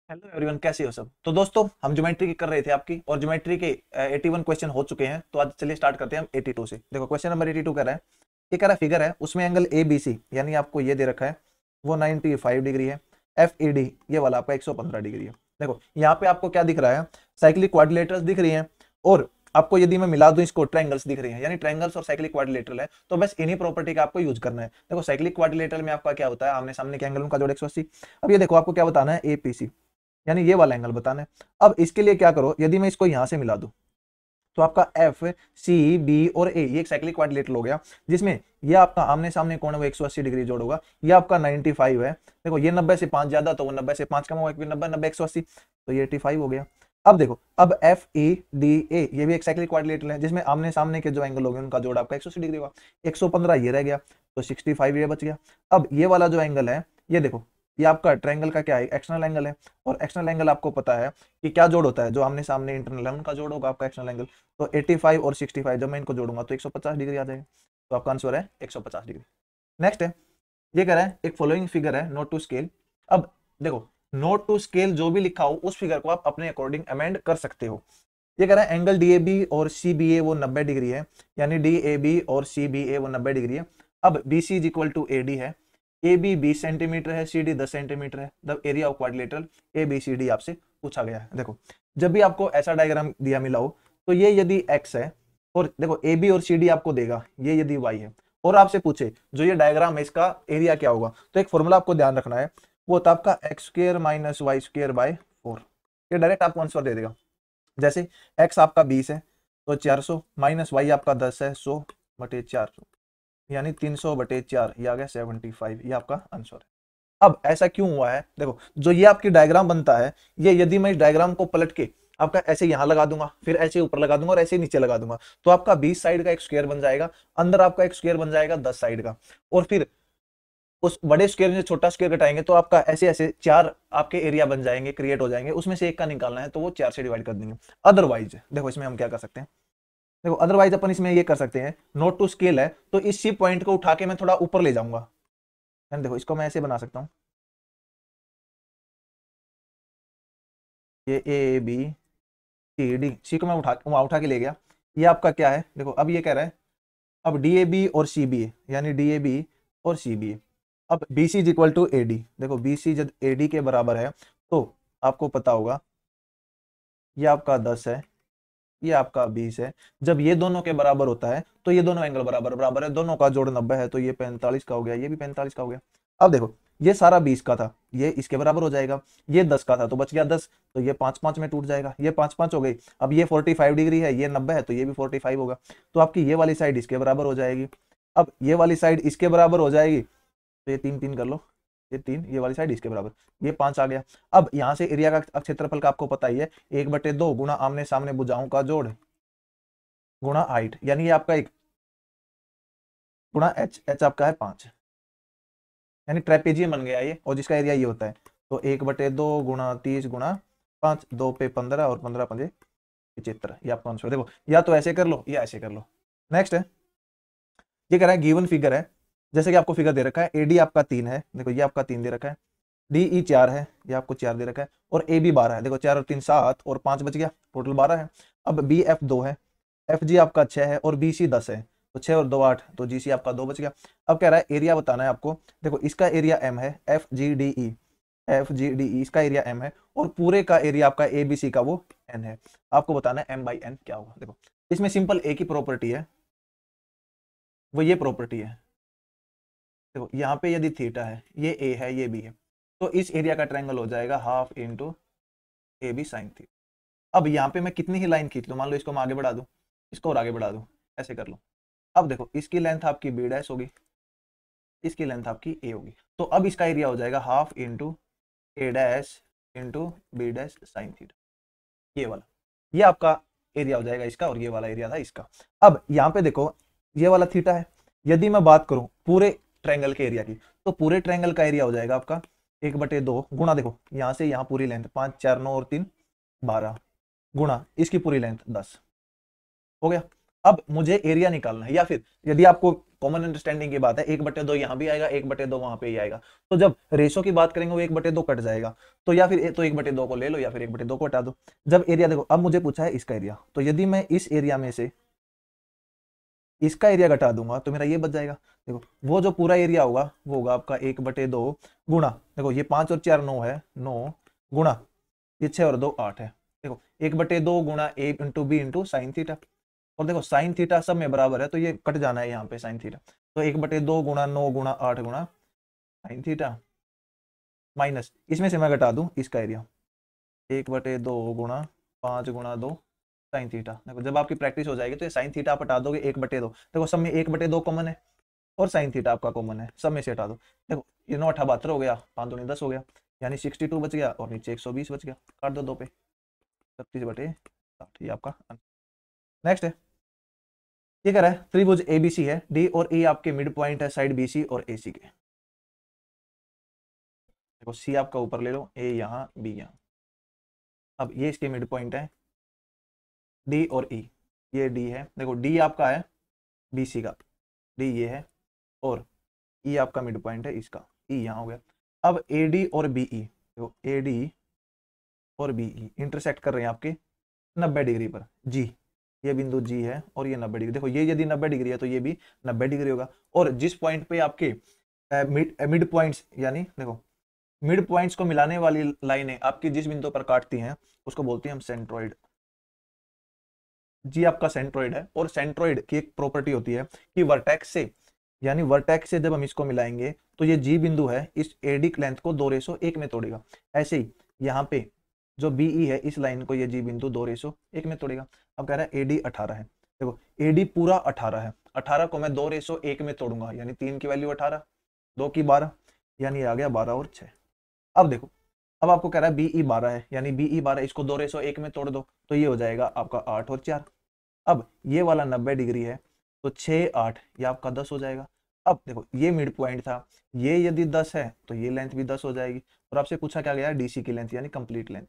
Hello everyone, कैसे हो सब। तो दोस्तों, हम ज्योमेट्री की कर रहे थे आपकी, और ज्योमेट्री के 81 क्वेश्चन हो चुके हैं। तो आज चलिए स्टार्ट करते हैं हम 82 से। देखो, क्वेश्चन नंबर 82 कर रहा है। ये कह रहा है फिगर है, उसमें एंगल ए बी सी यानी आपको ये दे रखा है वो 95 डिग्री है। एफ ई डी ये वाला आपका 115 डिग्री है। देखो यहाँ पे आपको क्या दिख रहा है, साइक्लिक क्वाड्रिलेटरल्स दिख रही हैं, और आपको यदि मैं मिला दूं इसको ट्रायंगल्स दिख रही हैं, यानी ट्रायंगल्स और साइक्लिक क्वाड्रिलेटरल है। तो बस इन्हीं प्रॉपर्टी का आपको यूज करना है। देखो साइक्लिक क्वाड्रिलेटरल में आपका क्या होता है, आमने सामने के एंगल उनका जोड़ 180। अब ये देखो आपको क्या बताना है, ए पी सी यानी ये वाला एंगल बताना है। अब इसके लिए क्या करो, यदि मैं इसको यहां से मिला दूं तो आपका एफ सी बी और ए ये एक साइक्लिक क्वाड्रिलेटरल हो गया, जिसमें ये आपका आमने सामने कोण है वो 180 डिग्री जोड़ होगा। ये आपका 95 है। देखो ये 90 से 5 ज्यादा तो वो 90 से 5 कम होगा, 90 90 180 तो ये 85 हो गया। अब देखो, अब एफ ई डी ए ये भी एक साइक्लिक क्वाड्रिलेटरल है, जिसमें आमने सामने के जो एंगल होंगे उनका जोड़ आपका 180 डिग्री होगा। 115 ये रह गया तो 65 ये बच गया। अब ये वाला जो एंगल है, ये देखो, ये आपका ट्रायंगल का क्या है, एक्सटर्नल एंगल है। और एक्सटर्नल एंगल आपको पता है कि क्या जोड़ होता है, जो आमने सामने इंटरनल है उनका जोड़ होगा आपका एक्सटर्नल एंगल। तो 85 और 65 जब मैं इनको जोड़ूंगा तो 150 डिग्री आ जाएगा। तो आपका आंसर है 150 डिग्री। नेक्स्ट है, ये कह रहा है एक फॉलोइंग फिगर है नोट टू स्केल। अब देखो, नोट टू स्केल जो भी लिखा हो उस फिगर को आप अपने अकॉर्डिंग अमेंड कर सकते हो। ये कह रहा है एंगल डी ए बी और सी बी ए वो 90 डिग्री है, यानी डी ए बी और सी बी ए वो 90 डिग्री है। अब B C is equal to A D है, ए बी 20 सेंटीमीटर है, सी डी 10 सेंटीमीटर है। The area of quadrilateral A B C D आपसे पूछा गया है। देखो, जब भी आपको ऐसा डायग्राम दिया मिला हो तो ये यदि एक्स है, और देखो ए बी और सी डी आपको देगा, ये यदि वाई है, और आपसे पूछे जो ये डायग्राम है इसका एरिया क्या होगा, तो एक फॉर्मूला आपको ध्यान रखना है, वो होता है आपका x square minus y square by 4। ये डायरेक्ट आपको आंसर दे देगा। जैसे एक्स आपका 20 है तो 400, माइनस वाई आपका 10 है 100 बटे 400, यानी 300 बटे 4, ये आ गया 75। ये आपका आंसर है। अब ऐसा क्यों हुआ है, देखो जो ये आपकी डायग्राम बनता है, ये यदि मैं इस डायग्राम को पलट के आपका ऐसे यहां लगा दूंगा, फिर ऐसे ऊपर लगा दूंगा और ऐसे नीचे लगा दूंगा, तो आपका 20 साइड का एक स्क्वायर बन जाएगा, अंदर आपका एक स्क्वायर बन जाएगा 10 साइड का। और फिर उस बड़े स्क्वायर में छोटा स्क्वायर घटाएंगे तो आपका ऐसे ऐसे चार आपके एरिया बन जाएंगे, क्रिएट हो जाएंगे, उसमें से एक का निकालना है तो वो 4 से डिवाइड कर देंगे। अदरवाइज देखो इसमें हम क्या कर सकते हैं, देखो अदरवाइज अपन इसमें ये कर सकते हैं, नोट टू स्केल है तो इस सी पॉइंट को उठा के मैं थोड़ा ऊपर ले जाऊंगा। देखो इसको मैं ऐसे बना सकता हूँ, ये ए बी सी डी, सी को मैं वहां उठा के ले गया। ये आपका क्या है, देखो अब ये कह रहा है अब डी ए बी और सी बी ए, यानी डी ए बी और सी बी ए। अब B C is equal to A D. देखो बी सी जब ए डी के बराबर है तो आपको पता होगा ये आपका 10 है, ये आपका 20 है। जब ये दोनों के बराबर होता है तो ये दोनों एंगल बराबर बराबर है, दोनों का जोड़ 90 है, तो ये 45 का हो गया, ये भी 45 का हो गया। अब देखो, ये सारा 20 का था, ये इसके बराबर हो जाएगा। ये 10 का था तो बच गया 10, तो ये 5 5 में टूट जाएगा, ये 5 5 हो गई। अब ये 45 डिग्री है, ये 90 है, तो ये भी 45 होगा। तो आपकी ये वाली साइड इसके बराबर हो जाएगी। अब ये वाली साइड इसके बराबर हो जाएगी, तो ये 3 3 कर लो, ये 3, ये वाली साइड इसके बराबर, ये 5 आ गया। अब यहां से एरिया का क्षेत्रफल का आपको पता ही है, 1/2 गुणा आमने सामने भुजाओं का जोड़ गुणा हाइट, यानी ये आपका एक गुणा एच, एच आपका है 5, यानी ट्रेपेजियम बन गया ये, और जिसका एरिया ये होता है। तो 1/2 गुणा 30 गुणा 5, 2 पे 15 और 15 पंजे 75। ये आपका आंसर। देखो या तो ऐसे कर लो या ऐसे कर लो। नेक्स्ट है, ये कह रहा है गिवन फिगर है, जैसे कि आपको फिगर दे रखा है, एडी आपका 3 है, देखो ये आपका 3 दे रखा है, डी ई 4 है, ये आपको 4 दे रखा है, और ए बी 12 है। देखो 4 और 3 7 और 5 बच गया, टोटल 12 है। अब बी एफ 2 है, एफ जी आपका 6 है, और बी सी 10 है, तो 6 और 2 8, तो जी सी आपका 2 बच गया। अब कह रहा है एरिया बताना है आपको। देखो इसका एरिया एम है, F G D E, F G D E इसका एरिया एम है, और पूरे का एरिया आपका ए बी सी का वो एन है। आपको बताना है एम बाई एन क्या होगा। देखो इसमें सिंपल एक ही प्रॉपर्टी है, वो ये प्रॉपर्टी है। देखो यहाँ पे यदि थीटा है, ये ए है, ये बी है, तो इस एरिया का ट्रायंगल हो जाएगा half into A B sine theta. अब यहाँ पे मैं कितनी ही लाइन खींच लूँ, मान लो इसको मैं आगे बढ़ा दूँ, इसको और आगे बढ़ा दूँ, ऐसे कर लो। अब देखो इसकी लेंथ आपकी बी डैश होगी, इसकी लेंथ आपकी ए होगी, तो अब इसका एरिया हो जाएगा half into a dash into b dash sine theta, ये वाला। ये आपका एरिया हो जाएगा इसका, और ये वाला एरिया था इसका। अब यहाँ पे देखो ये वाला थीटा है, यदि मैं बात करूं पूरे ट्रायंगल के एरिया की, तो पूरे ट्रायंगल का एरिया हो जाएगा आपका 1/2 गुणा, देखो यहाँ से यहाँ पूरी लेंथ 5 4 9 और 3 12 गुणा इसकी पूरी लेंथ 10 हो गया। अब मुझे एरिया निकालना है, या फिर यदि आपको कॉमन अंडरस्टैंडिंग की बात है 1/2 यहाँ भी आएगा, 1/2 वहां पे ही आएगा, तो जब रेशो की बात करेंगे वो 1/2 कट जाएगा, तो या फिर तो 1/2 को ले लो या फिर 1/2 को हटा दो। जब एरिया देखो, अब मुझे पूछा है इसका एरिया, तो यदि मैं इस एरिया में से इसका एरिया घटा दूंगा तो मेरा ये बच जाएगा। देखो वो जो पूरा एरिया होगा वो होगा आपका 1/2 गुणा, देखो ये 5 और 4 9 है, 9 गुणा ये 6 और 2 8 है। देखो 1/2 गुणा a into b into sine theta, और देखो साइन थीटा सब में बराबर है तो ये कट जाना है यहाँ पे साइन थीटा, तो 1/2 गुणा 9 गुणा 8 गुणा साइन थीटा माइनस इसमें से मैं घटा दूं इसका एरिया 1/2 गुणा 5 गुणा 2 साइन थीटा। देखो जब आपकी प्रैक्टिस हो जाएगी तो ये साइन थीटा आप हटा दोगे 1/2, देखो सब में 1/2 कॉमन है और साइन थीटा आपका कॉमन है, सब में से हटा दो। देखो ये 9 8 72 हो गया, 5 दूनी 10 हो गया, यानी 62 बच गया और नीचे 120 बच गया, काट दो 2 पे 36/60, ये आपका। नेक्स्ट है, ये कह रहा है त्रिभुज एबीसी है, डी और ई आपके मिड पॉइंट है साइड बीसी और एसी के। देखो सी आपका ऊपर ले लो, ए यहाँ बी यहाँ, अब ये इसके मिड पॉइंट है डी और ई, ये डी है, देखो डी आपका है बीसी का, डी ये है और ई आपका मिड पॉइंट है इसका, ई यहाँ हो गया। अब ए डी और बीई, देखो ए डी और बीई इंटरसेक्ट कर रहे हैं आपके 90 डिग्री पर, जी ये बिंदु जी है और ये 90 डिग्री, देखो ये यदि 90 डिग्री है तो ये भी 90 डिग्री होगा। और जिस पॉइंट पे आपके मिड पॉइंट्स, यानी देखो मिड पॉइंट्स को मिलाने वाली लाइनें आपकी जिस बिंदु पर काटती हैं उसको बोलते हैं हम सेंट्रोइड, जी आपका सेंट्रोइड है। और सेंट्रोइड की एक प्रॉपर्टी होती है कि वर्टेक्स से, यानी वर्टेक्स से जब हम इसको मिलाएंगे तो ये जी बिंदु है इस एडी लेंथ को 2:1 में तोड़ेगा, ऐसे ही यहाँ पे जो बीई है इस लाइन को ये जी बिंदु 2:1 में तोड़ेगा। अब कह रहा है एडी 18 है, देखो एडी पूरा 18 है, 18 को मैं 2:1 में तोड़ूंगा, यानी 3 की वैल्यू 18, 2 की 12, यानी आ गया 12 और 6। अब देखो अब आपको कह रहा है बीई 12 है, यानी बीई 12 इसको 2:1 में तोड़ दो तो ये हो जाएगा आपका 8 और 4। अब ये वाला 90 डिग्री है तो 6 8 ये आपका 10 हो जाएगा। अब देखो ये मिड पॉइंट था, ये यदि 10 है तो ये लेंथ भी 10 हो जाएगी। और आपसे पूछा क्या गया, डीसी की लेंथ यानी कंप्लीट लेंथ,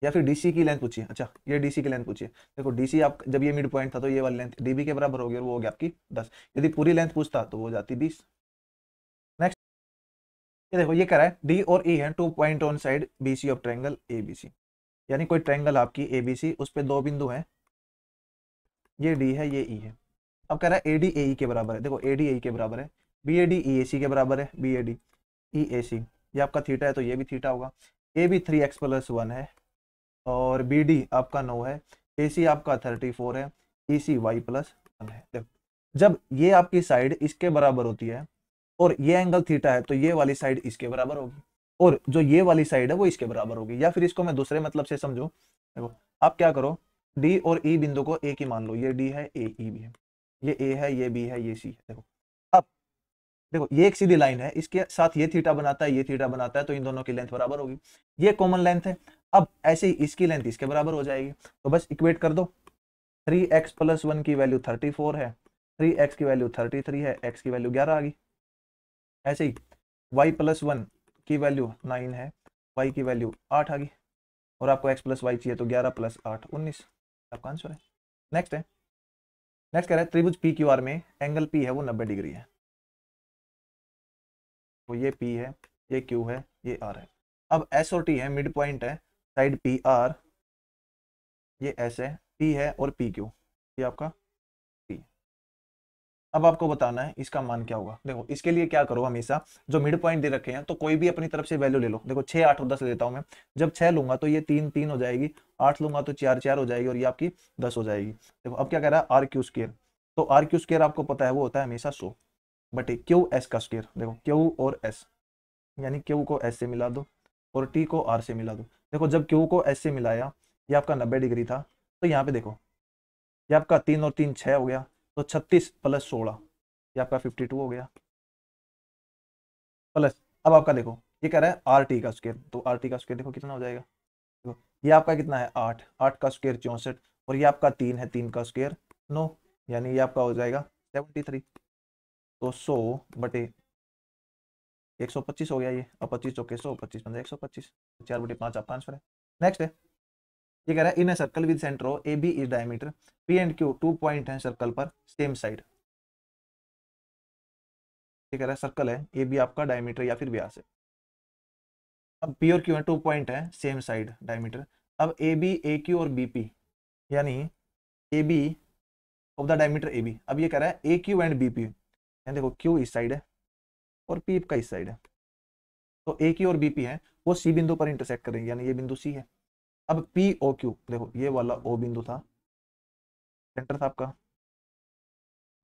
या फिर डीसी की लेंथ पूछिए, अच्छा ये डीसी की लेंथ पूछिए। देखो डीसी आप जब ये मिड पॉइंट था तो ये वाली लेंथ डीबी के बराबर होगी और वो हो गया आपकी 10, यदि पूरी लेंथ पूछता तो वो हो जाती 20। नेक्स्ट, ये देखो ये कह रहा है डी और ई है 2 point on side BC of triangle ABC, यानी कोई ट्रायंगल आपकी एबीसी उस पे 2 बिंदु हैं, ये डी है ये ई है। अब कह रहा है एडी एई के बराबर है, देखो एडी एई के बराबर है, बी एडी ई ए सी के बराबर है, बी एडी ई ए सी ये आपका थीटा है तो ये भी थीटा होगा, ए बी 3x+1 है और बी डी आपका 9 है, ए सी आपका 34 है, ई सी y+1 है। देखो जब ये आपकी साइड इसके बराबर होती है और ये एंगल थीटा है तो ये वाली साइड इसके बराबर होगी और जो ये वाली साइड है वो इसके बराबर होगी। या फिर इसको मैं दूसरे मतलब से समझो, देखो आप क्या करो, डी और ई बिंदु को एक ही मान लो, ये डी है ए ई भी है, ये ए है ये बी है ये सी है। देखो अब देखो ये एक सीधी लाइन है, इसके साथ ये थीटा बनाता है ये थीटा बनाता है तो इन दोनों की लेंथ बराबर होगी, ये कॉमन लेंथ है। अब ऐसे ही इसकी लेंथ इसके बराबर हो जाएगी, तो बस इक्वेट कर दो, 3x+1 की वैल्यू 34 है, 3x की वैल्यू 33 है, x की वैल्यू 11 आ गई। ऐसे ही y+1 की वैल्यू 9 है, y की वैल्यू 8 आ गई और आपको x+y चाहिए तो 11 + 8 19 आपका आंसर है। नेक्स्ट है, नेक्स्ट कह रहा है त्रिभुज पी क्यू आर में एंगल पी है वो 90 डिग्री है, तो ये पी है ये क्यू है ये आर है। अब एस और टी है, मिड पॉइंट है साइड पी आर, ये एस है, पी है और पी क्यू ये आपका पी। अब आपको बताना है इसका मान क्या होगा। देखो इसके लिए क्या करो, हमेशा जो मिड पॉइंट दे रखे हैं तो कोई भी अपनी तरफ से वैल्यू ले लो। देखो 6 8 और 10 लेता हूं मैं, जब 6 लूंगा तो ये 3 3 हो जाएगी, 8 लूंगा तो 4 4 हो जाएगी और ये आपकी 10 हो जाएगी। देखो अब क्या कह रहा है आर क्यू स्क्वायर, तो आर क्यू स्क्वायर आपको पता है वो होता है हमेशा 100 बटे क्यू एस का स्क्वायर। देखो क्यू और एस, यानी क्यू को एस से मिला दो और टी को आर से मिला दो। देखो जब क्यू को एस से मिलाया ये आपका 90 डिग्री था, तो यहाँ पे देखो ये आपका 3 और 3 6 हो गया, तो 36 + 16 ये आपका 52 हो गया प्लस। अब आपका देखो ये कह रहा है आर टी का स्क्वायर, तो आर टी का स्क्वायर देखो कितना हो जाएगा, देखो ये आपका कितना है 8, 8 का स्क्वायर 64 और ये आपका 3 है, 3 का स्क्वायर 9, यानी ये आपका हो जाएगा 73। तो 100 बटे 125 हो गया ये, अब 25 चौके 100, 25 15 125, 4/5 आपका आंसर है। नेक्स्ट है, ये कह रहा है in a circle with centre O A B is diameter P and Q 2 point है सर्कल पर सेम साइड। ये कह रहा है सर्कल है ए बी आपका डायमीटर या फिर व्यास है। अब पी और क्यू है 2 पॉइंट है सेम साइड डायमीटर। अब ए बी ए क्यू और बी पी यानी A B of the diameter A B. अब ये कह रहा है A Q and B P, यानी देखो क्यू इस साइड है और पी का इस साइड है, तो ए क्यू और बी पी है वो सी बिंदु पर इंटरसेक्ट करेंगे, यानी ये बिंदु सी है। अब पी ओ क्यू देखो ये वाला ओ बिंदु था, सेंटर था आपका,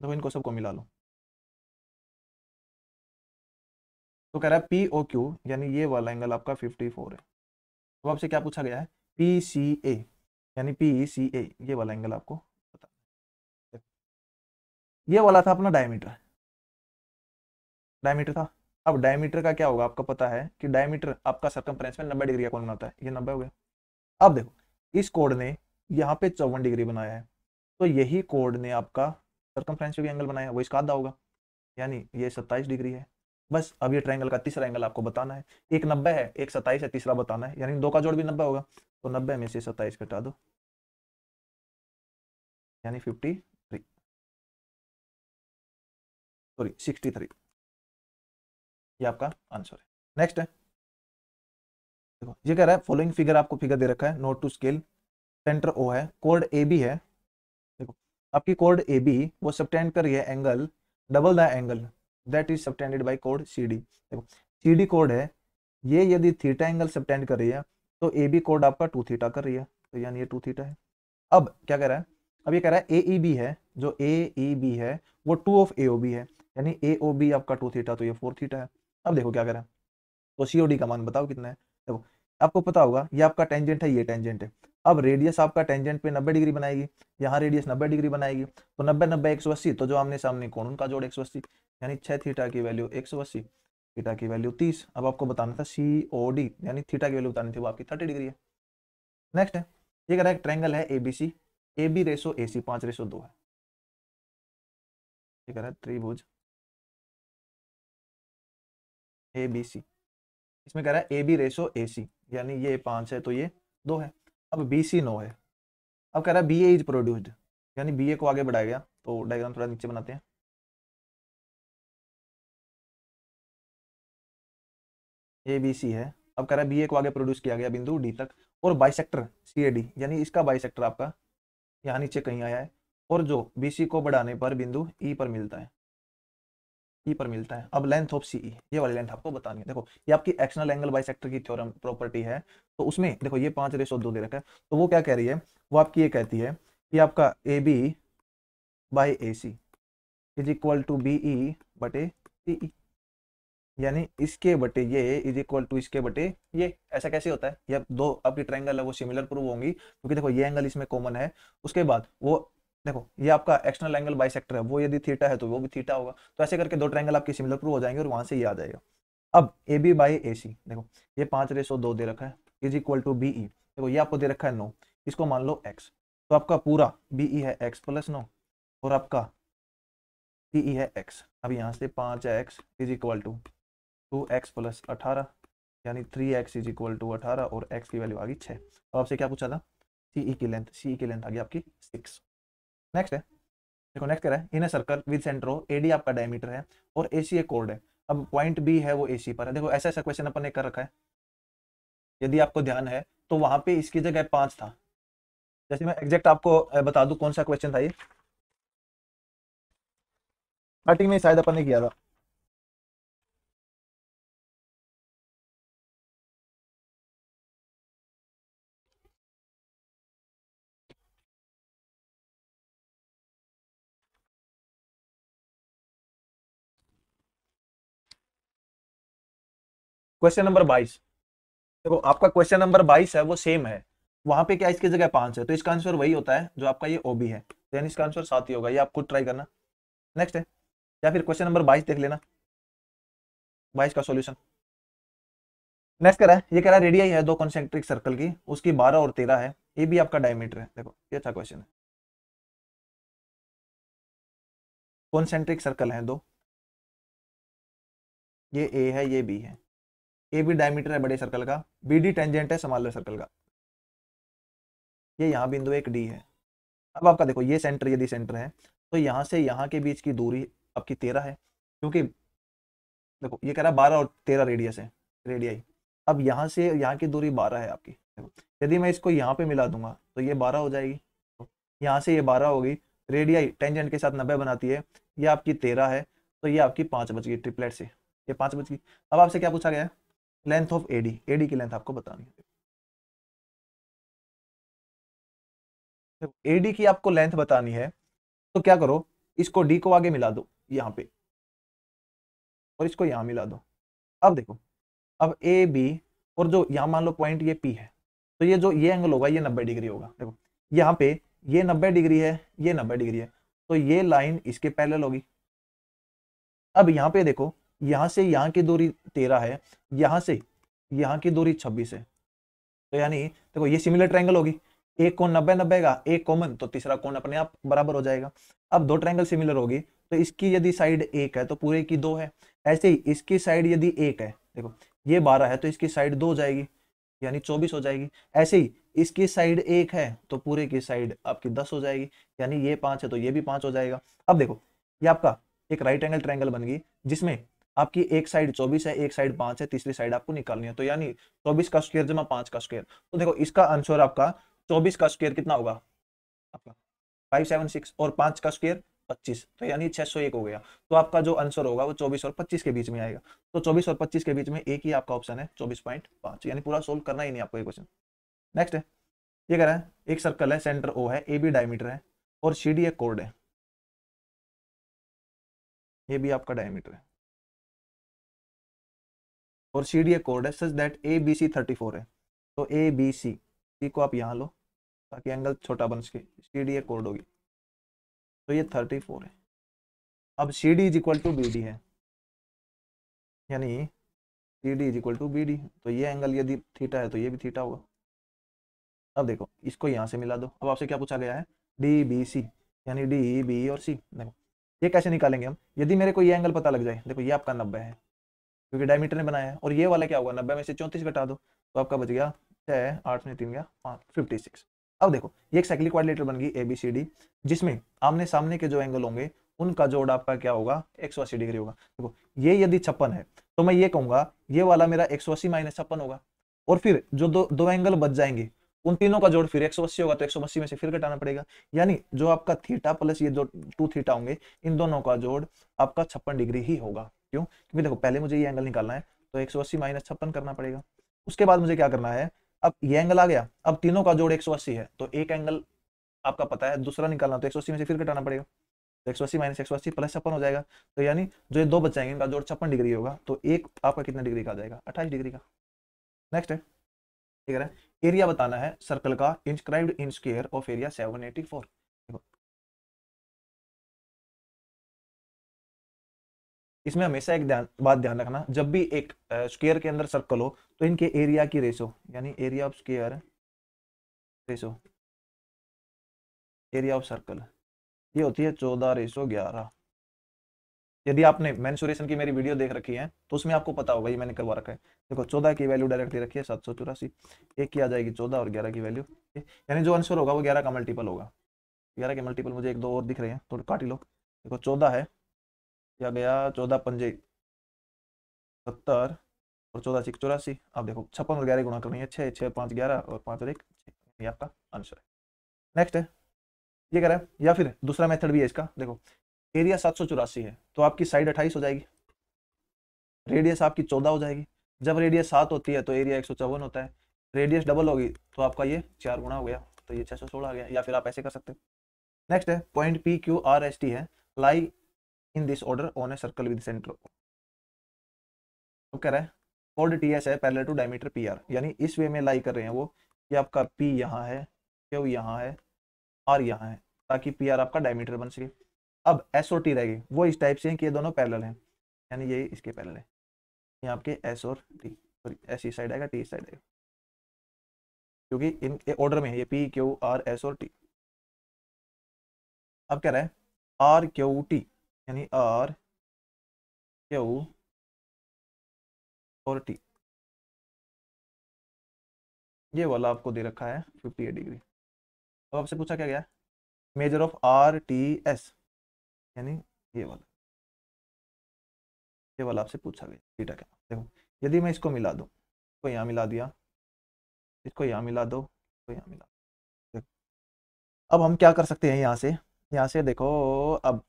देखो इनको सबको मिला लो, तो कह रहा है पी ओ क्यू यानी ये वाला एंगल आपका 54 है। तो आपसे क्या पूछा गया है, पी सी ए यानी पी सी ए ये वाला एंगल आपको पता, ये वाला था अपना डायमीटर, डायमीटर था। अब डायमीटर का क्या होगा, आपको पता है कि डायमीटर आपका सर्कमफ्रेंस में 90 डिग्री का कोण बनाता है, ये 90 हो गया। अब देखो इस कोड ने यहाँ पे 54 डिग्री बनाया है, तो यही कोड ने आपका सर्कमफ्रेंस पे भी एंगल बनाया है, वो इसका आधा होगा, यानी ये 27 डिग्री है। बस अब ये ट्रायंगल का तीसरा एंगल आपको बताना है, एक 90 है एक 27 है, तीसरा बताना है, यानी दो का जोड़ भी 90 होगा, तो 90 में से 27 घटा दो यानी 53, सॉरी 63, ये आपका आंसर है। नेक्स्ट है, देखो ये कह रहा है फॉलोइंग फिगर, आपको फिगर दे रखा है, not to scale, centre O है, कोड ए बी है, देखो आपकी कोड ए बी वो सबटेंड कर रही है angle double the angle that is subtended by कोड सी डी। देखो सी डी कोड है, ये यदि थीटा एंगल सबटेंड कर रही है तो ए बी कोड आपका 2 थीटा कर रही है, तो यानी ये 2 थीटा है। अब क्या कह रहा है, अब ये कह रहा है ए ई बी है, जो ए ई बी है वो 2 ऑफ ए ओ बी है, यानी ए ओ बी आपका 2 थीटा, तो ये 4 थीटा है। अब देखो क्या कह रहा है, तो सी ओ डी का मान बताओ कितना है। देखो आपको पता होगा ये आपका टेंजेंट है, ये टेंजेंट है। अब रेडियस आपका टेंजेंट पे 90 डिग्री बनाएगी, यहाँ रेडियस 90 डिग्री बनाएगी, तो 90 90 180, तो जो आमने सामने कोण उनका जोड़ 180, यानी 6 थीटा की वैल्यू 180, थीटा की वैल्यू 30। अब आपको बताना था सी ओ डी यानी थीटा की वैल्यू बतानी थी, वो आपकी 30 डिग्री है। नेक्स्ट है, ये कह रहा है ट्रायंगल है एबीसी, ए बी रेसो ए सी 5:2 है। ये कह रहा है त्रिभुज ए बी सी, इसमें कह रहा है ए बी रेसो ए सी, यानी ये 5 है तो ये 2 है। अब बी सी 9 है। अब कह रहा है बी ए इज प्रोड्यूस्ड, यानी बी ए को आगे बढ़ाया गया, तो डायग्राम थोड़ा नीचे बनाते हैं। ए बी सी है, अब कह रहा है बी ए को आगे प्रोड्यूस किया गया बिंदु डी तक, और बाइसेक्टर सी ए डी यानी इसका बाइसेक्टर आपका यहाँ नीचे कहीं आया है, और जो बी सी को बढ़ाने पर बिंदु ई पर मिलता है, ई पर मिलता है। अब लेंथ ऑफ सी ई, ये वाली लेंथ आपको बतानी है। देखो ये आपकी एक्सटर्नल एंगल बाइसेक्टर की थ्योरम प्रॉपर्टी है, तो उसमें देखो ये 5:2 दे रखा है, तो वो क्या कह रही है, वो आपकी ये कहती है कि आपका A B by A C is equal to B E बटे सी ई, यानी इसके बटे ये इज इक्वल टू इसके बटे ये। ऐसा कैसे होता है, ये दो आपकी ट्रायंगल है वो सिमिलर प्रूव होंगी, क्योंकि देखो ये एंगल इसमें कॉमन है, उसके बाद वो देखो ये आपका एक्सटर्नल एंगल बाइसेक्टर है, वो यदि थीटा है तो वो भी थीटा होगा, तो ऐसे करके दो ट्रायंगल आपके सिमिलर प्रूव हो जाएंगे और वहां से ये आ जाएगा। अब ए बी बाई ए सी, देखो ये 5:2 दे रखा है, is equal to B E, देखो ये आपको दे रखा है 9, इसको मान लो x, तो आपका पूरा बी ई है x प्लस 9, और आपका सी ई है x। अब यहाँ से 5x is equal to 2x plus 18, यानी 3x इज इक्वल टू 18, और x की वैल्यू आ गई 6। तो आपसे क्या पूछा था, सीई की लेंथ, सीई की लेंथ आ गई आपकी 6। नेक्स्ट है, देखो नेक्स्ट कह रहा है in a circle with centre O AD आपका डायमीटर है और एसी एक कोड है। अब पॉइंट बी है वो एसी पर है। देखो ऐसा ऐसा क्वेश्चन अपन ने कर रखा है, यदि आपको ध्यान है तो वहां पे इसकी जगह 5 था। जैसे मैं एग्जैक्ट आपको बता दूं कौन सा क्वेश्चन था ये, स्टार्टिंग में शायद अपन ने किया था। क्वेश्चन नंबर 22, देखो आपका क्वेश्चन नंबर 22 है वो सेम है, वहां पे क्या इसकी जगह 5 है, तो इसका आंसर वही होता है जो आपका ये ओबी है, यानी इसका आंसर 7 ही होगा, ये आप खुद ट्राई करना। नेक्स्ट है, या फिर क्वेश्चन नंबर 22 देख लेना, 22 का सॉल्यूशन। नेक्स्ट कह रहा है, ये कह रहा है रेडियाई है दो कॉन्सेंट्रिक सर्कल की, उसकी 12 और 13 है, ये भी आपका डायमीटर है। देखो ये अच्छा क्वेश्चन है, कॉन्सेंट्रिक सर्कल है दो, ये ए है ये बी है, ए बी डायमीटर है बड़े सर्कल का, बी डी टेंजेंट है स्मॉलर सर्कल का। ये यहाँ बिंदु एक डी है। अब आपका देखो ये सेंटर यदि सेंटर है तो यहाँ से यहाँ के बीच की दूरी आपकी 13 है, क्योंकि देखो ये कह रहा है 12 और 13 रेडियस है, रेडियाई। अब यहाँ से यहाँ की दूरी 12 है आपकी। देखो यदि मैं इसको यहाँ पे मिला दूंगा तो ये 12 हो जाएगी, तो यहाँ से ये 12 होगी। रेडियाई टेंजेंट के साथ 90 बनाती है, ये आपकी 13 है, तो ये आपकी 5 बच गई ट्रिपलेट से, ये 5 बच गई। अब आपसे क्या पूछा गया है, लेंथ ऑफ एडी, एडी की लेंथ आपको बतानी है। एडी की आपको लेंथ बतानी है तो क्या करो, इसको डी को आगे मिला दो यहाँ पे और इसको यहाँ मिला दो। अब देखो, अब ए बी और जो यहाँ मान लो पॉइंट ये पी है, तो ये जो ये एंगल होगा ये 90 डिग्री होगा। देखो यहाँ पे ये 90 डिग्री है, ये 90 डिग्री है, तो ये लाइन इसके पैरेलल होगी। अब यहाँ पे देखो, यहाँ से यहाँ की दूरी 13 है, यहाँ से यहाँ की दूरी 26 है, तो यानी देखो ये सिमिलर ट्रायंगल होगी। एक कोण 90 90 का, एक कॉमन, तो तीसरा कोण अपने आप बराबर हो जाएगा। अब दो ट्रायंगल सिमिलर होगी तो इसकी यदि साइड एक है तो पूरे की दो है, ऐसे ही इसकी साइड यदि एक है, देखो ये 12 है तो इसकी साइड दो हो जाएगी, यानी 24 हो जाएगी। ऐसे ही इसकी साइड एक है तो पूरे की साइड आपकी 10 हो जाएगी, यानी ये 5 है तो ये भी 5 हो जाएगा। अब देखो ये आपका एक राइट एंगल ट्रायंगल बन गई, जिसमें आपकी एक साइड 24 है, एक साइड 5 है, तीसरी साइड आपको निकालनी है, तो यानी 24 का स्क्वायर जमा 5 का स्क्वायर। तो देखो इसका आंसर आपका 24 का स्क्वायर कितना होगा आपका 576 और 5 का स्क्वायर 25, तो यानी 601 हो गया। तो आपका जो आंसर होगा वो 24 और 25 के बीच में आएगा। तो 24 और 25 के बीच में एक ही आपका ऑप्शन है 24.5, यानी पूरा सोल्व करना ही नहीं आपको ये क्वेश्चन। नेक्स्ट है, ये कह रहा है एक सर्कल है, सेंटर ओ है, ए बी डायमीटर है और सी डी एक कोड है, ये भी आपका डायमीटर है और सी डी एक कोड है, सच दैट ए बी सी 34 है। तो ए बी सी को आप यहाँ लो ताकि एंगल छोटा बन सके, सी डी एक कोड होगी, तो ये 34 है। अब C D is equal to B D है, यानी C D is equal to B D, तो ये एंगल यदि थीटा है तो ये भी थीटा होगा। अब देखो इसको यहाँ से मिला दो। अब आपसे क्या पूछा गया है, डी बी सी, यानी डी बी और सी। देखो ये कैसे निकालेंगे हम, यदि मेरे को ये एंगल पता लग जाए, देखो ये आपका 90 है क्योंकि डायमीटर ने बनाया है, और ये वाला क्या होगा 90 में से 34 घटा दो तो आपका बच गया 6, 8 में 3 गया 5, 56। अब देखो ये एक साइक्लिक क्वाड्रिलेटरल बन गई ए बी सी डी, जिसमें आमने सामने के जो एंगल होंगे उनका जोड़ आपका क्या होगा 180 डिग्री होगा। देखो ये यदि 56 है तो मैं ये कहूंगा ये वाला मेरा 180 माइनस 56 होगा, और फिर जो दो दो एंगल बच जाएंगे उन तीनों का जोड़ फिर 180 होगा, तो 180 में से फिर घटाना पड़ेगा, यानी जो आपका थीटा प्लस ये जो 2 थीटा होंगे इन दोनों का जोड़ आपका 56 डिग्री ही होगा। क्यों, क्योंकि देखो पहले मुझे ये एंगल निकालना है तो 180 माइनस 56 करना पड़ेगा। उसके बाद मुझे क्या करना है, अब ये एंगल आ गया, अब तीनों का जोड़ 180 है तो एक एंगल आपका पता है, दूसरा निकालना तो 180 में से फिर घटाना पड़ेगा, तो 180 माइनस 180 प्लस 56 हो जाएगा, तो यानी जो ये दो बच जाएंगे इनका जोड़ 56 डिग्री होगा, तो एक आपका कितना डिग्री का आ जाएगा 28 डिग्री का। नेक्स्ट है, ठीक है, एरिया बताना है सर्कल का, inscribed in square of area 784। देखो इसमें हमेशा एक बात ध्यान रखना, जब भी एक स्क्वायर के अंदर सर्कल हो तो इनके एरिया की रेशो, यानी area of square ratio area of circle, ये होती है 14:11। यदि आपने मेंसुरेशन की मेरी वीडियो देख रखी है तो उसमें आपको पता होगा, ये मैंने करवा रखा है। देखो 14 की वैल्यू डायरेक्टली रखी है 784, एक की आ जाएगी 14 और 11 की वैल्यू, यानी जो आंसर होगा वो 11 का मल्टीपल होगा। 11 के मल्टीपल मुझे एक दो और दिख रहे हैं, थोड़ा काट ही लो। देखो 14 है, क्या गया 14 पंजे 70 और 14 6 84। अब देखो 56 और 11 गुणा करनी है, 6 6 5 11 और 5 और 1 6, ये आपका आंसर है। नेक्स्ट है, ये कह रहा है, या फिर दूसरा मेथड भी है इसका। देखो एरिया 784 है तो आपकी साइड 28 हो जाएगी, रेडियस आपकी 14 हो जाएगी, जब रेडियस 7 होती है तो एरिया 154 होता है, रेडियस डबल होगी तो आपका ये 4 गुना हो गया, तो ये 616 आ गया, या फिर आप ऐसे कर सकते हो। नेक्स्ट है, point P Q R S T है, lie in this order on a circle with centre. तो कह रहा है कोड टी एस है parallel to diameter P R, यानी इस वे में लाई कर रहे हैं वो कि आपका पी यहाँ है, क्यू यहाँ है, आर यहाँ है, ताकि पी आर आपका डायमीटर बन सके। अब एस और टी रहेगी वो इस टाइप से हैं कि ये दोनों पैरेलल हैं, यानी ये इसके पैरेलल है, ये आपके एस और टी, सॉरी एस इस साइड आएगा टी इस साइड आएगा, क्योंकि इन ऑर्डर में है ये पी क्यू आर एस और टी। अब कह रहा है आर क्यू टी, यानी आर क्यू और टी, ये वाला आपको दे रखा है 58 डिग्री। अब आपसे पूछा क्या गया, measure of R T S, यानी ये वाला आपसे पूछा गया थीटा क्या। देखो यदि मैं इसको मिला दूं, इसको यहाँ मिला दिया, इसको यहाँ मिला दो, इसको यहाँ मिला, देखो अब हम क्या कर सकते हैं, यहाँ से देखो, अब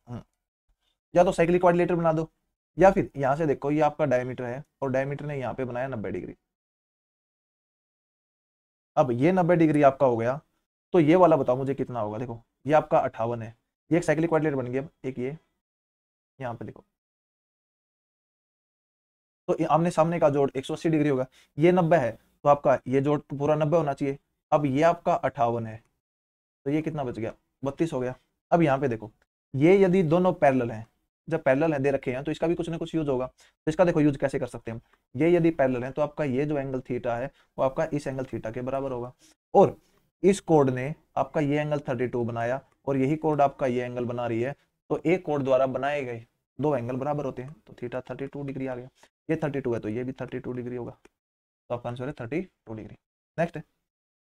या तो साइक्लिक क्वाड्रिलेटर बना दो, या फिर यहाँ से देखो ये आपका डायमीटर है और डायमीटर ने यहाँ पे बनाया 90 डिग्री। अब ये 90 डिग्री आपका हो गया, तो ये वाला बताओ मुझे कितना होगा। देखो ये आपका 58 है, ये एक साइक्लिक क्वाड्रिलेटर बन गया। अब एक ये यहाँ पे देखो, तो आमने सामने का जोड़ 180 डिग्री होगा, ये 90 है तो आपका ये जोड़ पूरा 90 होना चाहिए। अब ये आपका 58 है, तो ये कितना बच गया, 32 हो गया। अब यहाँ पे देखो, ये यदि दोनों पैरेलल हैं, जब पैरेलल है दे रखे हैं तो इसका भी कुछ ना कुछ यूज होगा, तो इसका देखो यूज कैसे कर सकते हैं हम। ये यदि पैरेलल है तो आपका ये जो एंगल थीटा है वो आपका इस एंगल थीटा के बराबर होगा, और इस कोड ने आपका ये एंगल 32 बनाया और यही कोड आपका ये एंगल बना रही है, तो एक कोड द्वारा बनाए गए दो एंगल बराबर होते हैं, तो थीटा 32 डिग्री आ गया। ये 32 है तो ये भी 32 डिग्री होगा, तो आपका आंसर है 32 डिग्री। नेक्स्ट है,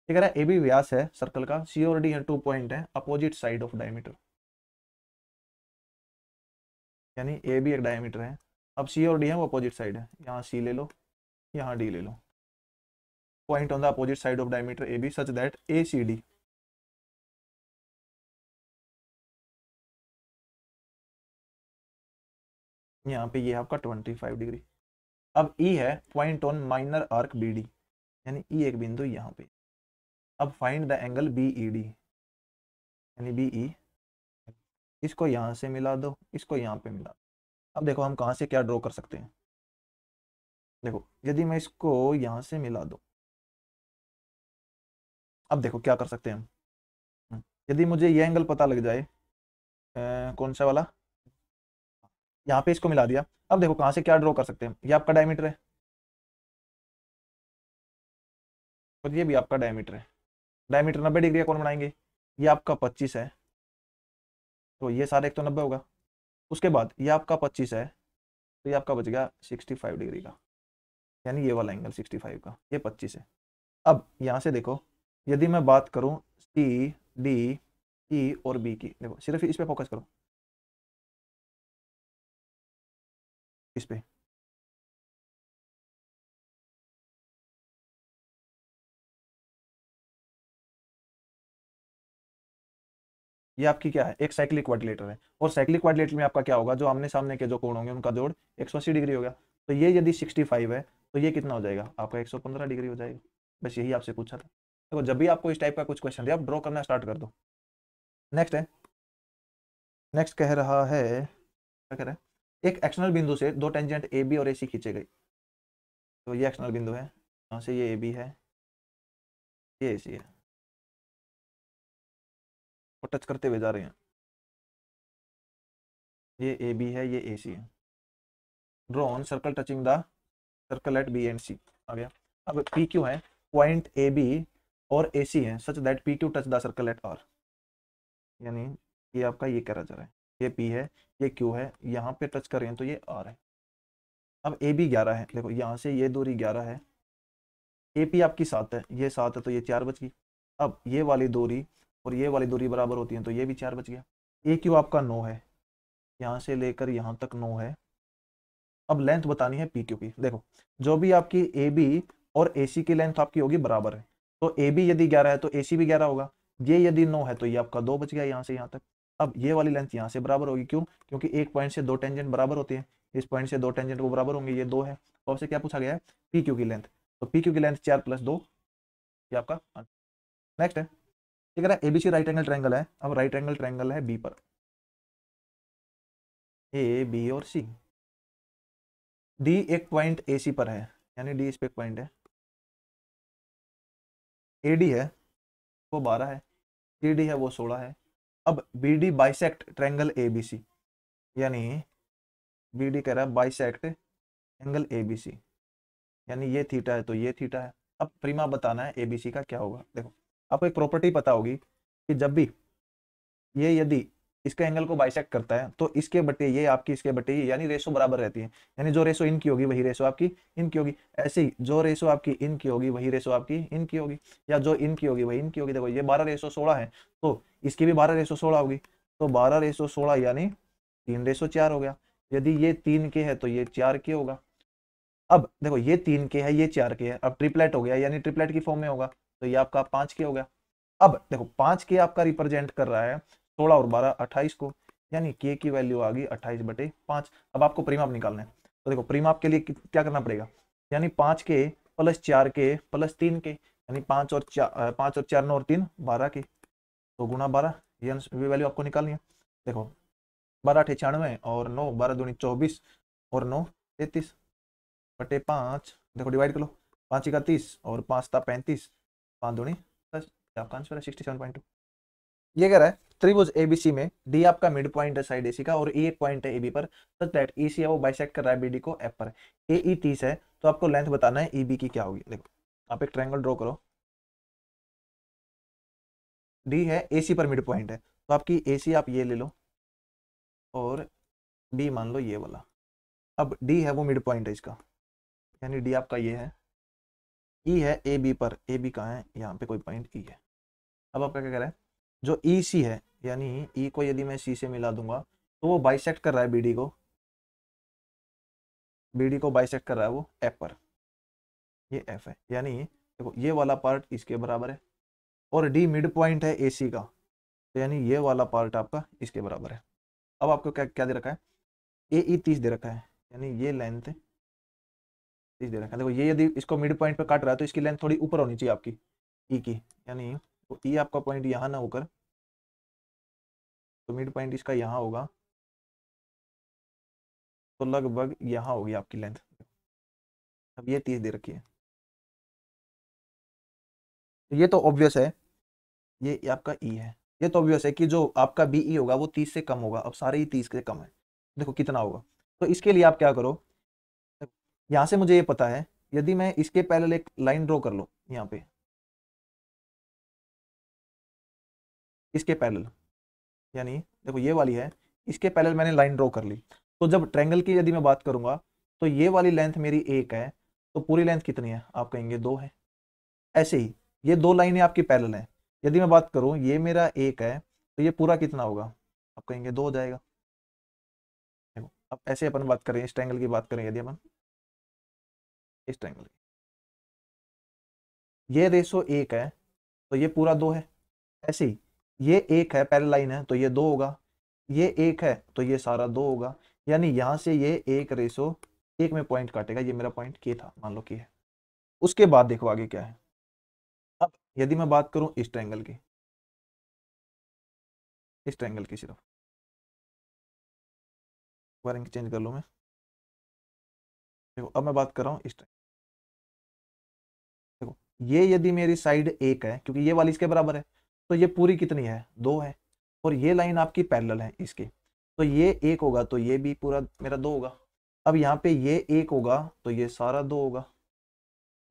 ये कह रहा है ए बी व्यास है सर्कल का, सी और डी है 2 पॉइंट है अपोजिट साइड ऑफ डायमीटर, यानी ए बी एक डायमीटर है, अब सी और डी है वो अपोजिट साइड है, यहाँ सी ले लो, यहाँ डी ले लो, point on the opposite side of diameter A B such that A C D, यहाँ पे ये आपका 25 डिग्री। अब ई है point on minor arc B D, यानी ई एक बिंदु यहाँ पे। अब find the angle B E D, यानी बी ई, इसको यहाँ से मिला दो, इसको यहाँ पे मिला दो। अब देखो हम कहाँ से क्या ड्रॉ कर सकते हैं। देखो यदि मैं इसको यहाँ से मिला दूं, अब देखो क्या कर सकते हैं हम। यदि मुझे ये एंगल पता लग जाए, कौन सा वाला, यहाँ पे इसको मिला दिया, अब देखो कहाँ से क्या ड्रॉ कर सकते हैं। ये आपका डायमीटर है और ये भी आपका डायमीटर है, डायमीटर 90 डिग्री का कौन बनाएंगे, ये आपका 25 है, तो ये सारा एक तो 90 होगा, उसके बाद ये आपका 25 है, तो ये आपका बच गया 65 डिग्री का, यानी ये वाला एंगल 65 का, ये 25 है। अब यहाँ से देखो, यदि मैं बात करूँ सी डी ई और बी की, देखो सिर्फ इस पे फोकस करो, इस पे, ये आपकी क्या है, एक साइक्लिक क्वाड्रिलेटर है, और साइक्लिक क्वाड्रिलेटर में आपका क्या होगा, जो आमने सामने के जो कोण होंगे उनका जोड़ 180 डिग्री होगा, तो ये यदि 65 है तो ये कितना हो जाएगा आपका 115 डिग्री हो जाएगा। बस यही आपसे पूछा था। देखो जब भी आपको इस टाइप का कुछ क्वेश्चन दे आप ड्रॉ करना स्टार्ट कर दो। नेक्स्ट है, नेक्स्ट कह रहा है, क्या कह रहा है, एक एक्सटर्नल बिंदु से दो टेंजेंट ए बी और ए सी खींचे गए, तो ये एक्सटर्नल बिंदु है, यहाँ से ये ए बी है, ये ए सी है, वो टच करते हुए जा रहे हैं, ये ए बी है, ये ए सी है, draw on circle touching the circle at B and C आ गया। अब पी क्यू है, पॉइंट ए बी और ए सी है such that P Q touch the circle at R, यानी ये आपका ये कह रहा है, ये पी है, ये क्यू है, यहाँ पे टच कर रहे हैं तो ये आर है। अब ए बी 11 है, देखो यहाँ से ये दूरी 11 है, ए पी आपकी 7 है, ये 7 है तो ये 4 बच गई। अब ये वाली दूरी और ये वाली दूरी बराबर होती है तो ये भी 4 बच गया। ए क्यू आपका 9 है, यहाँ से लेकर यहाँ तक 9 है। अब लेंथ बतानी है पी क्यू की, देखो जो भी आपकी ए बी और ए सी की लेंथ आपकी होगी बराबर है, तो ए बी यदि 11 है तो ए सी भी 11 होगा, ये यदि 9 है तो ये आपका 2 बच गया यहाँ से यहाँ तक। अब ये वाली लेंथ यहाँ से बराबर होगी, क्यों, क्योंकि एक पॉइंट से दो टेंजेंट बराबर होते हैं, इस पॉइंट से दो टेंजेंट वो बराबर होंगे, ये 2 है, तो आपसे क्या पूछा गया है, पी क्यू की लेंथ, तो पी क्यू की लेंथ 4 + 2, ये आपका। नेक्स्ट है, ये कह रहा है एबीसी राइट एंगल ट्रायंगल है, अब राइट एंगल ट्रायंगल है बी पर, ए बी और सी, डी एक पॉइंट ए सी पर है, यानी डी इस पे एक पॉइंट है, ए डी है वो 12 है, सी डी है वो 16 है। अब B D bisect triangle A B C, यानी बी डी कह रहा है bisect angle A B C, यानी ये थीटा है तो ये थीटा है। अब प्रीमा बताना है ए बी सी का क्या होगा। देखो आपको एक प्रॉपर्टी पता होगी कि जब भी ये यदि इसके एंगल को बाइसेक्ट करता है, तो इसके बटे ये आपकी इसके बटे ये, यानी रेशो बराबर रहती है। यानी जो रेशो इनकी होगी वही रेशो आपकी इनकी होगी। ऐसे ही जो रेशो आपकी इनकी होगी वही रेशो आपकी इनकी होगी, या जो इनकी होगी वही इनकी होगी। देखो ये 12:16 है, तो इसकी भी 12:16 होगी। तो 12:16 यानी 3:4 हो गया। यदि ये 3 के है तो ये 4 के होगा। अब देखो ये 3 के है, ये 4 के है, अब ट्रिपलेट हो गया, यानी ट्रिपलेट की फॉर्म में होगा, तो ये आपका 5 के हो गया। अब देखो 5 के आपका रिप्रेजेंट कर रहा है 16 और 12 28 को, यानी के की वैल्यू आ गई 28/5। अब आपको परिमाप निकालना है, तो देखो परिमाप के लिए क्या करना पड़ेगा, यानी 5 के प्लस 4 के प्लस 3 के, यानी 5 और 4 9 और 3 12 के, तो गुना 12, ये वैल्यू आपको निकालनी है। देखो 12 8 96 और 9 12 दूनी 24 और 9 33/5। देखो डिवाइड कर लो, 5 का 30 और 5 था 35, 5 दूनी 10, आपका आंसर है 67.2। ये कह रहा है त्रिभुज एबीसी में डी आपका मिड पॉइंट है साइड एसी का, और ई एक पॉइंट है एबी पर, सच दैट ईसी है वो बाइसेक्ट कर रहा है बीडी को एफ पर। एई 30 है, तो आपको लेंथ बताना है ईबी की क्या होगी। देखो आप एक ट्रायंगल ड्रॉ करो, डी है एसी पर मिड पॉइंट है, तो आपकी एसी आप ये ले लो और बी मान लो ये वाला। अब डी है वो मिड पॉइंट है इसका, यानी डी आपका ये है, ई है ए बी पर, ए बी कहाँ है, यहाँ पे कोई पॉइंट ई है। अब आपका क्या कह रहा है, जो ई सी है, यानी ई को यदि मैं सी से मिला दूंगा तो वो बाइसेक्ट कर रहा है बीडी को, बीडी को बाइसेक्ट कर रहा है वो एफ पर, ये एफ है, यानी देखो ये वाला पार्ट इसके बराबर है, और डी मिड पॉइंट है ए सी का, तो यानी ये वाला पार्ट आपका इसके बराबर है। अब आपको क्या क्या दे रखा है, ए ई 30 दे रखा है, यानी ये लेंथ 30 दे रखा है। देखो ये यदि इसको मिड पॉइंट पे काट रहा है तो इसकी लेंथ थोड़ी ऊपर होनी चाहिए आपकी ई की, यानी तो ई आपका पॉइंट यहाँ ना होकर, तो मिड पॉइंट इसका यहाँ होगा, तो लगभग यहाँ होगी आपकी लेंथ। अब ये 30 दे रखी है, तो ये तो ऑब्वियस है, ये आपका ई है। ये तो ऑब्वियस है कि जो आपका बी ई होगा वो 30 से कम होगा। अब सारे ही 30 से कम है, देखो कितना होगा। तो इसके लिए आप क्या करो, यहां से मुझे ये पता है, यदि मैं इसके पैरेलल एक लाइन ड्रॉ कर लो यहाँ पे, इसके पैरेलल, यानी देखो ये वाली है, इसके पैरेलल मैंने लाइन ड्रॉ कर ली, तो जब ट्रायंगल की यदि मैं बात करूंगा तो ये वाली लेंथ मेरी 1 है, तो पूरी लेंथ कितनी है, आप कहेंगे 2 है। ऐसे ही ये 2 लाइनें आपकी पैरेलल हैं, यदि मैं बात करूं ये मेरा 1 है, तो ये पूरा कितना होगा, आप कहेंगे 2 हो जाएगा। देखो अब ऐसे अपन बात करें, इस ट्रायंगल की बात करें, यदि अपन इस ट्रायंगल की, ये रेशो 1 है तो ये पूरा 2 है। ऐसे ही ये 1 है पैरेलल लाइन है तो ये 2 होगा, ये 1 है तो ये सारा 2 होगा, यानी यहां से ये 1:1 में पॉइंट काटेगा। ये मेरा पॉइंट के था, मान लो कि है। उसके बाद देखो आगे क्या है। अब यदि मैं बात करूं इस ट्रायंगल की, इस ट्रायंगल की सिर्फ वायरिंग चेंज कर लो मैं, देखो अब मैं बात कर रहा हूँ इस ट्रायंगल। देखो ये यदि मेरी साइड 1 है, क्योंकि ये वाली इसके बराबर है, तो ये पूरी कितनी है, 2 है, और ये लाइन आपकी पैरेलल है इसके, तो ये 1 होगा तो ये भी पूरा मेरा 2 होगा। अब यहाँ पे ये 1 होगा तो ये सारा 2 होगा,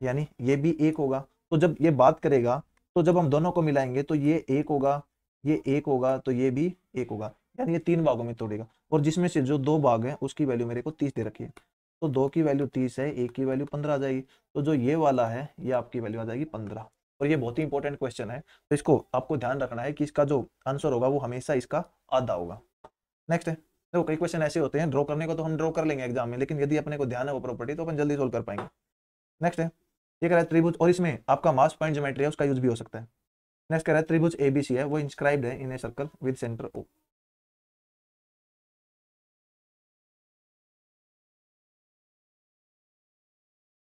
यानी ये भी 1 होगा। तो जब ये बात करेगा, तो जब हम दोनों को मिलाएंगे तो ये 1 होगा, ये 1 होगा, तो ये भी 1 होगा, यानी ये 3 भागों में तोड़ेगा, और जिसमें से जो 2 भाग हैं उसकी वैल्यू मेरे को 30 दे रखी है। तो 2 की वैल्यू 30 है, 1 की वैल्यू 15 आ जाएगी, तो जो ये वाला है ये आपकी वैल्यू आ जाएगी 15। और ये बहुत ही इंपॉर्टेंट क्वेश्चन है, तो इसको आपको ध्यान रखना है कि इसका जो आंसर होगा वो हमेशा इसका आधा होगा। नेक्स्ट है, देखो कई क्वेश्चन ऐसे होते हैं, ड्रॉ करने को तो हम ड्रॉ कर लेंगे एग्जाम में, लेकिन यदि अपने को ध्यान है वो प्रॉपर्टी, तो अपन जल्दी सोल्व कर पाएंगे। नेक्स्ट है, ये कह रहा है त्रिभुज, और इसमें आपका मास पॉइंट ज्योमेट्री है उसका यूज भी हो सकता है। नेक्स्ट कह रहा है त्रिभुज एबीसी है वो इंस्क्राइब्ड है in a circle with centre O.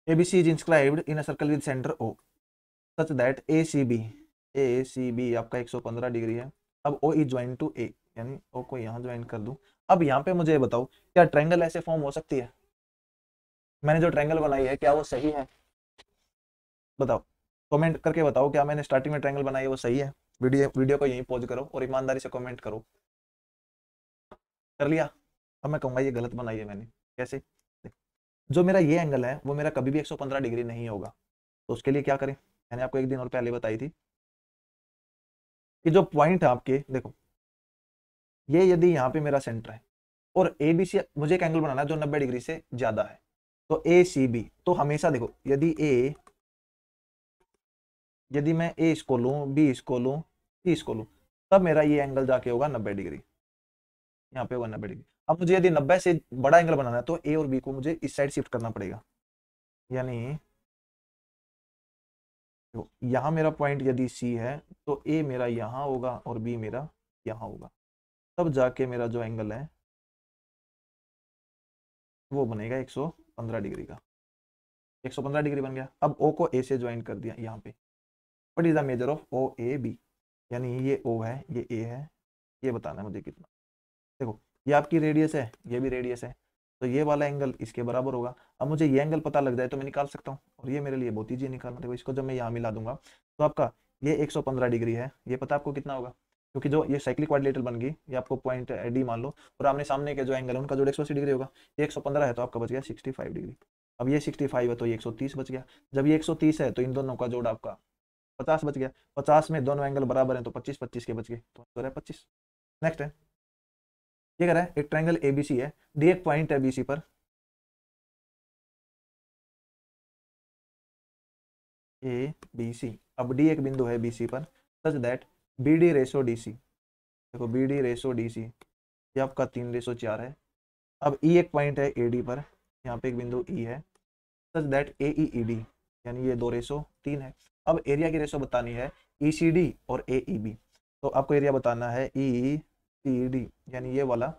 ABC is inscribed in a circle with centre O such that A C B आपका 115 डिग्री है। अब O is join to A, यानी ओ को यहाँ ज्वाइन कर दूं। अब यहाँ पे मुझे बताओ क्या ट्रायंगल ऐसे फॉर्म हो सकती है, मैंने जो ट्रायंगल बनाई है क्या वो सही है, बताओ, कमेंट करके बताओ क्या मैंने स्टार्टिंग में ट्रायंगल बनाई है वो सही है। वीडियो को यहीं पॉज करो और ईमानदारी से कमेंट करो। कर लिया। अब मैं कहूंगा ये गलत बनाई है मैंने, कैसे, जो मेरा ये एंगल है वो मेरा कभी भी 115 डिग्री नहीं होगा, तो उसके लिए क्या करें, मैंने आपको एक दिन और पहले बताई थी कि जो पॉइंट है आपके, देखो ये यदि यहाँ पे मेरा सेंटर है और ए बी सी, मुझे एक एंगल बनाना है जो 90 डिग्री से ज्यादा है, तो ए सी बी, तो हमेशा देखो यदि मैं ए इसको लूं, बी इसको लूं, सी इसको लूं, तब मेरा ये एंगल जाके होगा 90 डिग्री, यहाँ पे होगा 90 डिग्री। अब मुझे यदि 90 से बड़ा एंगल बनाना है तो ए और बी को मुझे इस साइड शिफ्ट करना पड़ेगा, यानी तो यहाँ मेरा पॉइंट यदि सी है तो ए मेरा यहाँ होगा और बी मेरा यहाँ होगा, तब जाके मेरा जो एंगल है वो बनेगा 115 डिग्री का। 115 डिग्री बन गया। अब ओ को ए से ज्वाइन कर दिया यहाँ पे। What is the measure of O A B, यानी ये ओ है, ये ए है, ये बताना है मुझे कितना। देखो ये आपकी रेडियस है, ये भी रेडियस है, तो ये वाला एंगल इसके बराबर होगा। अब मुझे ये एंगल पता लग जाए तो मैं निकाल सकता हूँ, और ये मेरे लिए बहुत ईजी निकालना। देखो इसको जब मैं यहाँ मिला दूंगा तो आपका ये 115 डिग्री है, ये पता आपको कितना होगा, क्योंकि जो ये साइक्लिक क्वाड्रिलेटरल बन गई, ये आपको पॉइंट डी मान लो, और आमने सामने के जो एंगल है उनका जोड़ 180 डिग्री होगा। ये 115 है तो आपका बच गया 65 डिग्री। अब ये 65 है तो ये 130 बच गया। जब ये 130 है तो इन दोनों का जोड़ आपका 50 बच गया। 50 में दोनों एंगल बराबर हैं तो 25 25 के बच गए, तो आंसर है 25। नेक्स्ट है, ये कह रहा है एक ट्रायंगल एबीसी है, डी एक पॉइंट है बीसी पर, ए बी सी। अब डी एक बिंदु है बीसी पर such that B D ratio D C, देखो B D ratio D C ये आपका 3:4 है। अब ई एक पॉइंट है ए डी पर, यहाँ पे एक बिंदु ई है, such that A E E D, यानी ये 2:3 है। अब एरिया की रेशो बतानी है ई सी डी और ए ई बी, तो आपको एरिया बताना है ई सी डी यानी ये वाला,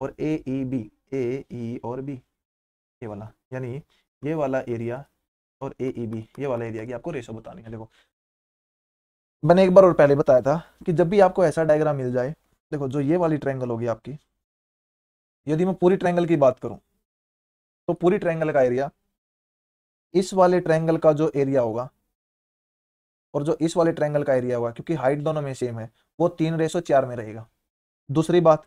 और ए ई बी, ए ई और बी ये वाला, यानी ये वाला एरिया और ए ई बी ये वाला एरिया की आपको रेशो बतानी है। देखो मैंने एक बार और पहले बताया था कि जब भी आपको ऐसा डायग्राम मिल जाए, देखो जो ये वाली ट्रायंगल होगी आपकी, यदि मैं पूरी ट्रायंगल की बात करूं तो पूरी ट्रायंगल का एरिया इस वाले ट्रायंगल का जो एरिया होगा और जो इस वाले ट्रायंगल का एरिया होगा, क्योंकि हाइट दोनों में सेम है, वो 3:4 में रहेगा। दूसरी बात,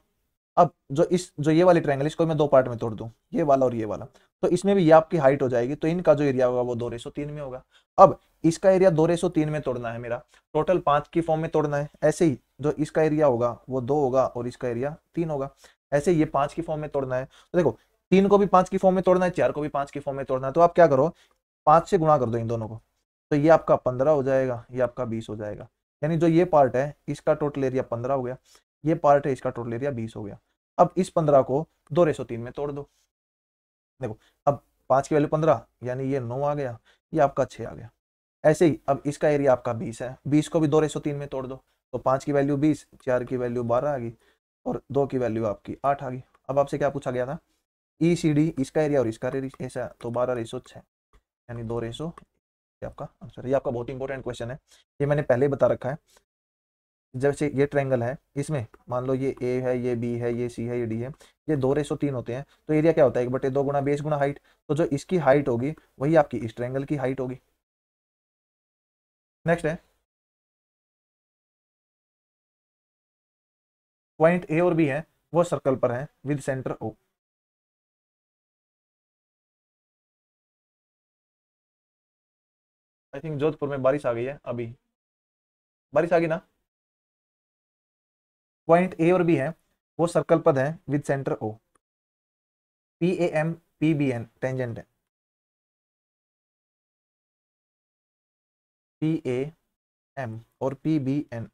अब जो ये वाली ट्रायंगल, इसको मैं दो पार्ट में तोड़ दूं, ये वाला और ये वाला, तो इसमें भी ये आपकी हाइट हो जाएगी, तो इनका जो एरिया होगा वो 2:3 में होगा। अब इसका एरिया 2:3 में तोड़ना है मेरा, टोटल 5 की फॉर्म में तोड़ना है। ऐसे ही जो इसका एरिया होगा वो 2 होगा और इसका एरिया 3 होगा। ऐसे ही ये 5 की फॉर्म में तोड़ना है, तो देखो 3 को भी 5 की फॉर्म में तोड़ना है, 4 को भी 5 की फॉर्म में तोड़ना है, तो आप क्या करो 5 से गुणा कर दो इन दोनों को, तो ये आपका 15 हो जाएगा, ये आपका 20 हो जाएगा। यानी जो ये पार्ट है इसका टोटल एरिया 15 हो गया, ये पार्ट है इसका टोटल एरिया 20 हो गया। अब इस 15 को 2:3 में तोड़ दो, देखो अब 5 की वैल्यू 15 यानी ये 9 आ गया, ये आपका 6 आ गया। ऐसे ही अब इसका एरिया आपका 20 है, 20 को भी 2:3 में तोड़ दो, तो 5 की वैल्यू 20, 4 की वैल्यू 12 आ गई और 2 की वैल्यू आपकी 8 आ गई। अब आपसे क्या पूछा गया था, ई सी डी इसका एरिया और इसका एरिया, तो 12:6 यानी 2:, ये आपका आंसर है। ये आपका बहुत इंपॉर्टेंट क्वेश्चन है, ये मैंने पहले ही बता रखा है। जैसे ये ट्रायंगल है, इसमें मान लो ये ए है, ये बी है, ये सी है, ये डी है, ये 2:3 होते हैं, तो एरिया क्या होता है 1/2 गुना बेस गुना हाइट, तो जो इसकी हाइट होगी वही आपकी इस ट्रायंगल की हाइट होगी। नेक्स्ट है, पॉइंट ए और बी है वो सर्कल पर है with centre O. I think Jodhpur में बारिश आ गई है, अभी बारिश आ गई ना। पॉइंट ए और बी है वो सर्कल पद है with centre O, P A M P B N tangent है, पी ए एम और पी बी एन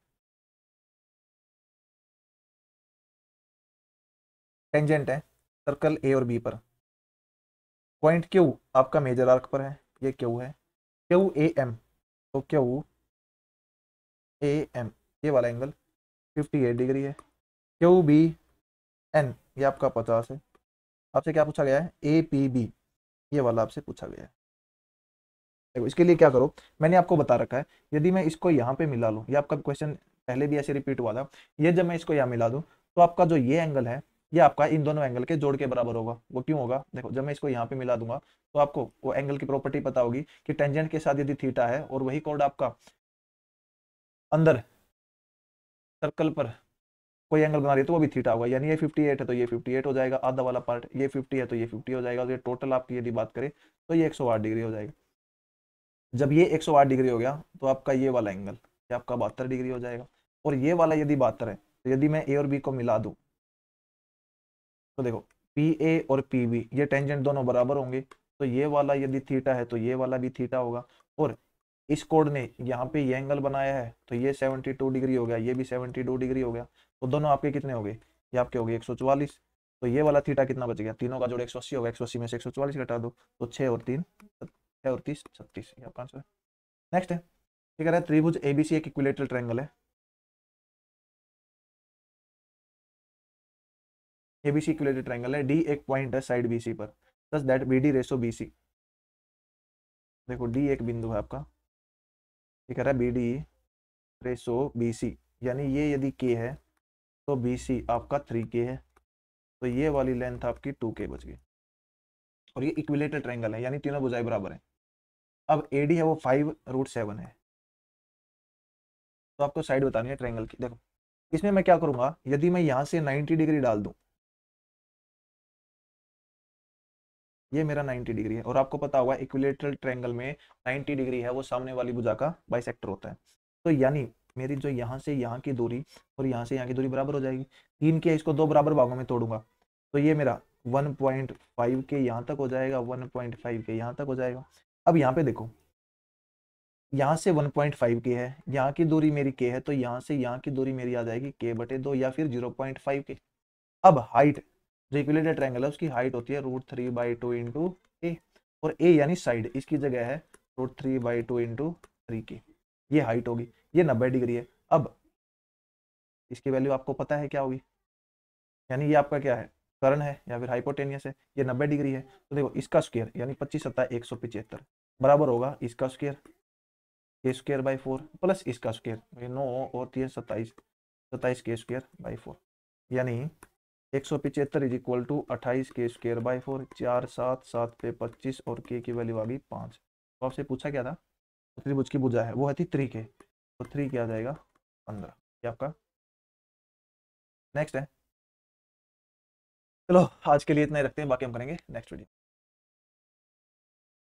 टेंजेंट है सर्कल ए और बी पर। पॉइंट क्यू आपका मेजर आर्क पर है, ये क्यू है, क्यू ए एम, तो क्यू ए एम ये वाला एंगल 58 डिग्री है, क्यू बी एन ये आपका 50 है। आपसे क्या पूछा गया है, ए पी बी ये वाला आपसे पूछा गया है। देखो इसके लिए क्या करो, मैंने आपको बता रखा है, यदि मैं इसको यहाँ पे मिला लूँ, ये आपका क्वेश्चन पहले भी ऐसे रिपीट हुआ था, ये जब मैं इसको यहाँ मिला दूँ तो आपका जो ये एंगल है ये आपका इन दोनों एंगल के जोड़ के बराबर होगा। वो क्यों होगा, देखो जब मैं इसको यहाँ पे मिला दूंगा तो आपको वो एंगल की प्रॉपर्टी पता होगी कि टेंजेंट के साथ यदि थीटा है और वही कोड आपका अंदर सर्कल पर कोई एंगल बना रही है तो वो भी थीटा होगा, यानी ये 58 है तो ये 58 हो जाएगा आधा वाला पार्ट, ये 50 है तो ये 50 हो जाएगा, तो ये टोटल आपकी यदि बात करें तो ये 108 डिग्री हो जाएगा। जब ये 108 डिग्री हो गया तो आपका ये वाला एंगल ये आपका 72 डिग्री हो जाएगा, और ये वाला यदि 72 है तो यदि मैं ए और बी को मिला दूं तो देखो पी ए और पी बी ये टेंजेंट दोनों बराबर होंगे, तो ये वाला यदि थीटा है तो ये वाला भी थीटा होगा। और इस कोड ने यहाँ पे ये एंगल बनाया है तो ये 72 डिग्री हो गया, ये भी 72 डिग्री हो गया। तो दोनों आपके कितने हो गए, ये आपके हो गए 144। तो ये वाला थीटा कितना बच गया, तीनों का जोड़ 180 होगा, 180 में से 144 घटा दो तो 6 और 3 36, ये आपका आंसर है। नेक्स्ट है, ठीक है, त्रिभुज एबीसी एक इक्विलेटरल ट्रायंगल है। एबीसी इक्विलेटरल ट्रायंगल है, डी एक पॉइंट है साइड बीसी पर, such that BD ratio BC. देखो डी एक बिंदु है आपका, ये कह रहा है बीडी रेशो बीसी, यानी ये यदि के है तो बीसी आपका 3K है, तो ये वाली लेंथ आपकी 2K बच गई। और ये इक्विलेटरल ट्रायंगल है, यानी तीनों भुजाएं बराबर है। अब एडी है वो 5√7 है। तो आपको साइड बतानी है ट्रायंगल की। देखो इसमें मैं क्या करूंगा, यदि मैं यहाँ से 90 डिग्री डाल दूं, ये मेरा 90 डिग्री है, और आपको पता होगा इक्विलेटरल ट्रायंगल में 90 डिग्री है वो सामने वाली भुजा का बाइसेक्टर होता है। तो यानी मेरी जो यहाँ से यहाँ की दूरी और यहाँ से यहाँ की दूरी बराबर हो जाएगी। 3 के इसको 2 बराबर भागों में तोड़ूंगा तो ये मेरा 1.5 के यहाँ तक हो जाएगा, 1.5 के यहाँ तक हो जाएगा। अब यहाँ पे देखो, यहाँ से 1.5 के है, यहाँ की दूरी मेरी के है, तो यहाँ से यहाँ की दूरी मेरी आ जाएगी k/2 या फिर 0.5 के। अब हाइट, जो इक्विलेटरल ट्रायंगल है उसकी हाइट होती है √3/2 इंटू ए, और ए यानी साइड, इसकी जगह है √3/2 इंटू 3K, ये हाइट होगी। ये 90 डिग्री है। अब इसकी वैल्यू आपको पता है क्या होगी, यानी ये आपका क्या है, कर्ण है या फिर हाइपोटेनियस है, ये 90 डिग्री है। तो देखो इसका स्क्वायर यानी 25 × 175 बराबर होगा इसका स्क्वायर k²/4 प्लस इसका स्क्वायर 9 और 3 27 k²/4, यानी 175 इज इक्वल टू 28 k²/4, 4 7 7 पे 25 और k की वैल्यू आ गई 5। तो आपसे पूछा क्या था, त्रिभुज की भुजा है वो है थी 3K, तो 3 क्या आ जाएगा 15, ये आपका नेक्स्ट है। चलो आज के लिए इतना ही रखते हैं, बाकी हम करेंगे नेक्स्ट वीडियो।